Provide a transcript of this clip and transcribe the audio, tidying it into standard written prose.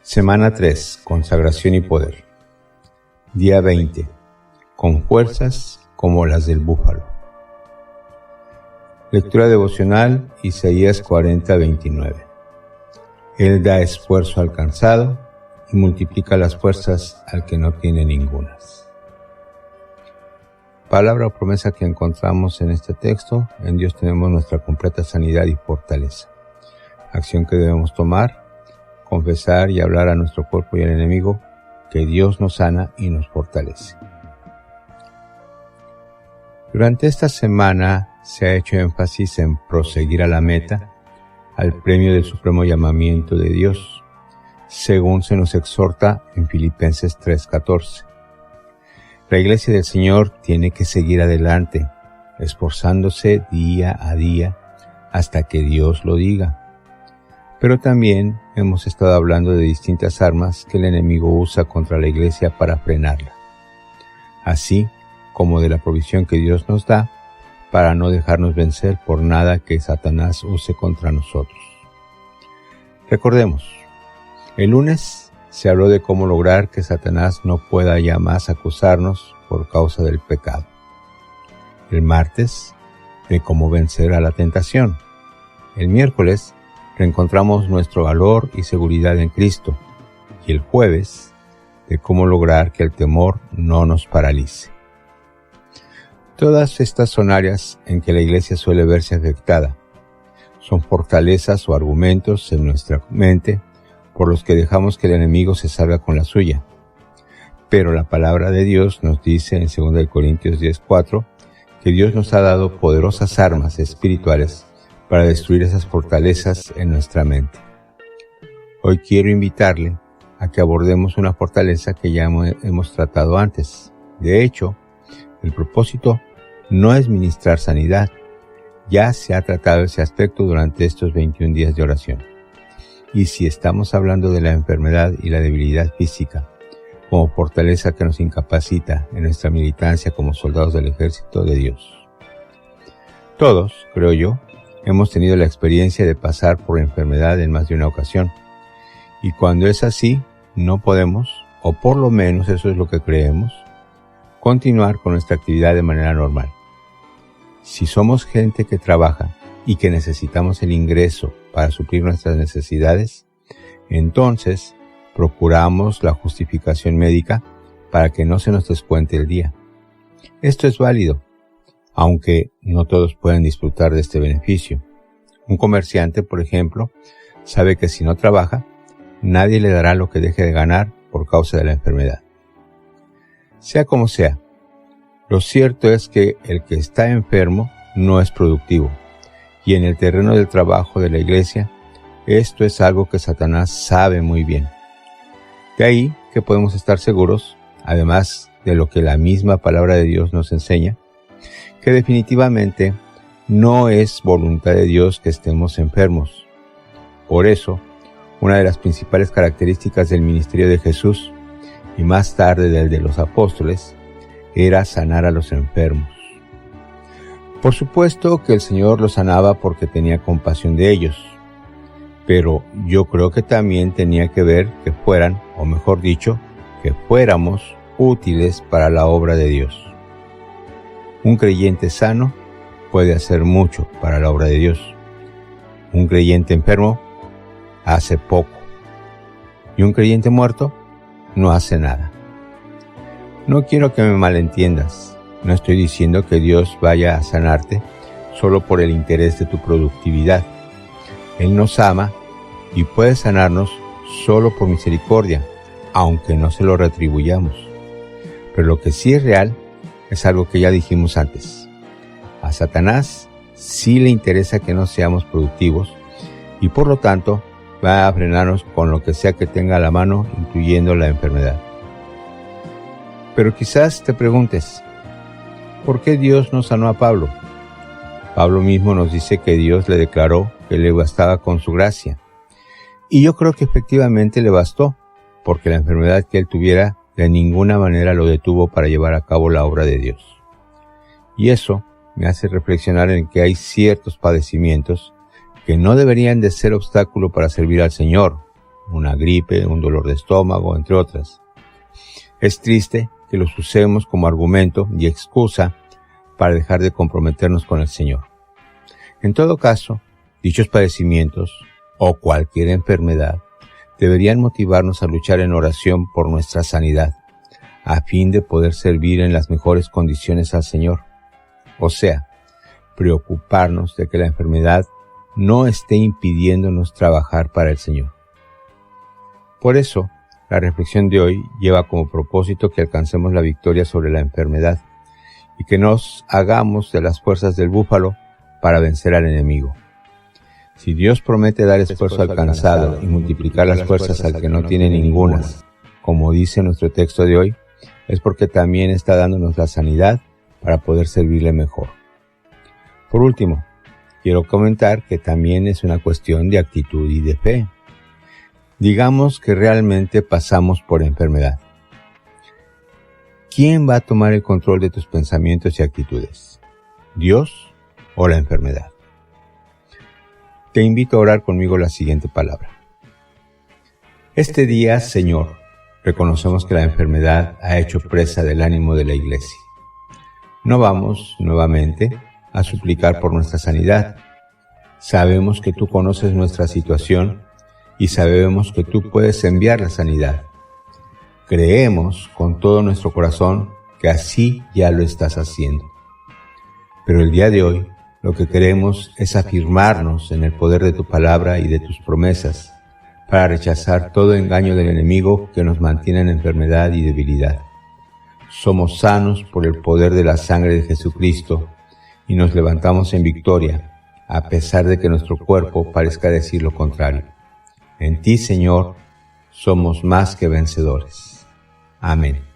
Semana 3. Consagración y poder. Día 20. Con fuerzas como las del búfalo. Lectura devocional, Isaías 40:29. Él da esfuerzo al cansado y multiplica las fuerzas al que no tiene ningunas. Palabra o promesa que encontramos en este texto: en Dios tenemos nuestra completa sanidad y fortaleza. Acción que debemos tomar: confesar y hablar a nuestro cuerpo y al enemigo que Dios nos sana y nos fortalece. Durante esta semana se ha hecho énfasis en proseguir a la meta, al premio del supremo llamamiento de Dios, según se nos exhorta en Filipenses 3:14. La Iglesia del Señor tiene que seguir adelante, esforzándose día a día hasta que Dios lo diga. Pero también hemos estado hablando de distintas armas que el enemigo usa contra la Iglesia para frenarla, así como de la provisión que Dios nos da para no dejarnos vencer por nada que Satanás use contra nosotros. Recordemos, el lunes se habló de cómo lograr que Satanás no pueda ya más acusarnos por causa del pecado. El martes, de cómo vencer a la tentación. El miércoles, reencontramos nuestro valor y seguridad en Cristo. Y el jueves, de cómo lograr que el temor no nos paralice. Todas estas son áreas en que la Iglesia suele verse afectada. Son fortalezas o argumentos en nuestra mente por los que dejamos que el enemigo se salga con la suya. Pero la palabra de Dios nos dice en 2 Corintios 10:4 que Dios nos ha dado poderosas armas espirituales para destruir esas fortalezas en nuestra mente. Hoy quiero invitarle a que abordemos una fortaleza que ya hemos tratado antes. De hecho, el propósito no es ministrar sanidad. Ya se ha tratado ese aspecto durante estos 21 días de oración. Y si estamos hablando de la enfermedad y la debilidad física como fortaleza que nos incapacita en nuestra militancia como soldados del ejército de Dios. Todos, creo yo, hemos tenido la experiencia de pasar por enfermedad en más de una ocasión. Y cuando es así, no podemos, o por lo menos eso es lo que creemos, continuar con nuestra actividad de manera normal. Si somos gente que trabaja y que necesitamos el ingreso para suplir nuestras necesidades, entonces procuramos la justificación médica para que no se nos descuente el día. Esto es válido, aunque no todos pueden disfrutar de este beneficio. Un comerciante, por ejemplo, sabe que si no trabaja, nadie le dará lo que deje de ganar por causa de la enfermedad. Sea como sea, lo cierto es que el que está enfermo no es productivo, y en el terreno del trabajo de la Iglesia, esto es algo que Satanás sabe muy bien. De ahí que podemos estar seguros, además de lo que la misma palabra de Dios nos enseña, que definitivamente no es voluntad de Dios que estemos enfermos. Por eso, una de las principales características del ministerio de Jesús, y más tarde del de los apóstoles, era sanar a los enfermos. Por supuesto que el Señor los sanaba porque tenía compasión de ellos, pero yo creo que también tenía que ver que fueran, o mejor dicho, que fuéramos útiles para la obra de Dios. Un creyente sano puede hacer mucho para la obra de Dios. Un creyente enfermo hace poco. Y un creyente muerto no hace nada. No quiero que me malentiendas. No estoy diciendo que Dios vaya a sanarte solo por el interés de tu productividad. Él nos ama y puede sanarnos solo por misericordia, aunque no se lo retribuyamos. Pero lo que sí es real es algo que ya dijimos antes. A Satanás sí le interesa que no seamos productivos y por lo tanto va a frenarnos con lo que sea que tenga a la mano, incluyendo la enfermedad. Pero quizás te preguntes, ¿por qué Dios no sanó a Pablo? Pablo mismo nos dice que Dios le declaró que le bastaba con su gracia. Y yo creo que efectivamente le bastó, porque la enfermedad que él tuviera de ninguna manera lo detuvo para llevar a cabo la obra de Dios. Y eso me hace reflexionar en que hay ciertos padecimientos que no deberían de ser obstáculo para servir al Señor, una gripe, un dolor de estómago, entre otras. Es triste que los usemos como argumento y excusa para dejar de comprometernos con el Señor. En todo caso, dichos padecimientos o cualquier enfermedad deberían motivarnos a luchar en oración por nuestra sanidad, a fin de poder servir en las mejores condiciones al Señor. O sea, preocuparnos de que la enfermedad no esté impidiéndonos trabajar para el Señor. Por eso, la reflexión de hoy lleva como propósito que alcancemos la victoria sobre la enfermedad y que nos hagamos de las fuerzas del búfalo para vencer al enemigo. Si Dios promete dar esfuerzo al cansado y multiplicar las fuerzas al que no tiene ninguna, como dice nuestro texto de hoy, es porque también está dándonos la sanidad para poder servirle mejor. Por último, quiero comentar que también es una cuestión de actitud y de fe. Digamos que realmente pasamos por enfermedad. ¿Quién va a tomar el control de tus pensamientos y actitudes? ¿Dios o la enfermedad? Te invito a orar conmigo la siguiente palabra. Este día, Señor, reconocemos que la enfermedad ha hecho presa del ánimo de la Iglesia. No vamos, nuevamente, a suplicar por nuestra sanidad. Sabemos que tú conoces nuestra situación y sabemos que tú puedes enviar la sanidad. Creemos con todo nuestro corazón que así ya lo estás haciendo. Pero el día de hoy, lo que queremos es afirmarnos en el poder de tu palabra y de tus promesas, para rechazar todo engaño del enemigo que nos mantiene en enfermedad y debilidad. Somos sanos por el poder de la sangre de Jesucristo y nos levantamos en victoria, a pesar de que nuestro cuerpo parezca decir lo contrario. En ti, Señor, somos más que vencedores. Amén.